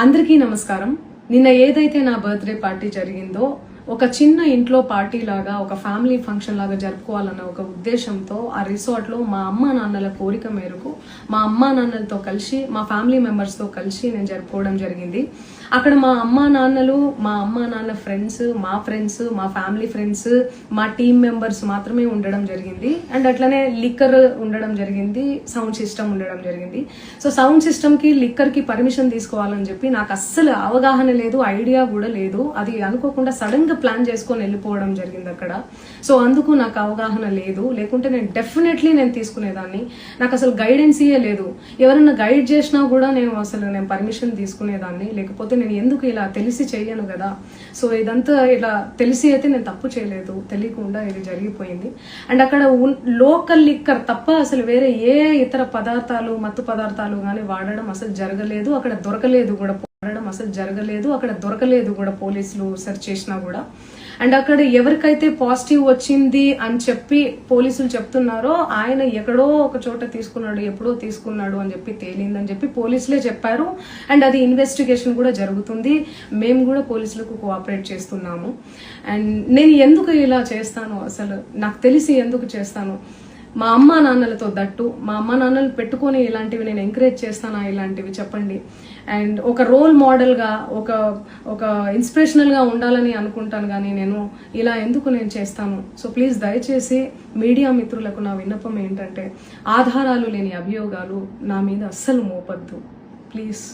అందరికీ నమస్కారం. నిన్న ఏదైతే నా బర్త్డే పార్టీ జరిగిందో ఒక చిన్న ఇంట్లో పార్టీ లాగా ఒక ఫ్యామిలీ ఫంక్షన్ లాగా జరుపుకోవాలన్న ఒక ఉద్దేశంతో ఆ రిసార్ట్ లో మా అమ్మా నాన్నల కోరిక మేరకు మా అమ్మా నాన్నలతో కలిసి మా ఫ్యామిలీ మెంబర్స్ తో కలిసి నేను జరుపుకోవడం జరిగింది. అక్కడ మా అమ్మా నాన్న ఫ్రెండ్స్, మా ఫ్యామిలీ ఫ్రెండ్స్, మా టీమ్ మెంబర్స్ మాత్రమే ఉండడం జరిగింది. అండ్ అట్లనే లిక్కర్ ఉండడం జరిగింది, సౌండ్ సిస్టమ్ ఉండడం జరిగింది. సో సౌండ్ సిస్టమ్ కి లిక్కర్ కి పర్మిషన్ తీసుకోవాలని చెప్పి నాకు అస్సలు అవగాహన లేదు, ఐడియా కూడా లేదు. అది అనుకోకుండా సడన్ గా ప్లాన్ చేసుకొని వెళ్ళిపోవడం జరిగింది అక్కడ. సో అందుకు నాకు అవగాహన లేదు, లేకుంటే నేను డెఫినెట్లీ నేను తీసుకునేదాన్ని. నాకు అసలు గైడెన్సీయే లేదు. ఎవరైనా గైడ్ చేసినా కూడా నేను పర్మిషన్ తీసుకునేదాన్ని, లేకపోతే నేను ఎందుకు ఇలా తెలిసి చెయ్యను కదా. సో ఇదంతా ఇలా తెలిసి అయితే నేను తప్పు చేయలేదు, తెలియకుండా ఇది జరిగిపోయింది. అండ్ అక్కడ లోకల్ లిక్కర్ తప్ప అసలు వేరే ఏ ఇతర పదార్థాలు, మత్తు పదార్థాలు కానీ వాడడం అసలు జరగలేదు. అక్కడ దొరకలేదు కూడా పోలీసులు సెర్చ్ చేసినా కూడా. అండ్ అక్కడ ఎవరికైతే పాజిటివ్ వచ్చింది అని చెప్పి పోలీసులు చెప్తున్నారో ఆయన ఎక్కడో ఒక చోట తీసుకున్నాడు, ఎప్పుడో తీసుకున్నాడు అని చెప్పి తేలిందని చెప్పి పోలీసులే చెప్పారు. అండ్ అది ఇన్వెస్టిగేషన్ కూడా జరుగుతుంది. మేము కూడా పోలీసులకు కోఆపరేట్ చేస్తున్నాము. అండ్ నేను ఎందుకు ఇలా చేస్తాను, అసలు నాకు తెలిసి ఎందుకు చేస్తాను, మా అమ్మా నాన్నలతో దట్టు మా అమ్మా నాన్నలు పెట్టుకొని ఇలాంటివి నేను ఎంకరేజ్ చేస్తానా, ఇలాంటివి చెప్పండి. అండ్ ఒక రోల్ మోడల్గా ఒక ఇన్స్పిరేషనల్గా ఉండాలని అనుకుంటాను, కానీ నేను ఇలా ఎందుకు నేను చేస్తాను. సో ప్లీజ్ దయచేసి మీడియా మిత్రులకు నా విన్నపం ఏంటంటే ఆధారాలు లేని అభియోగాలు నా మీద అస్సలు మోపద్దు ప్లీజ్.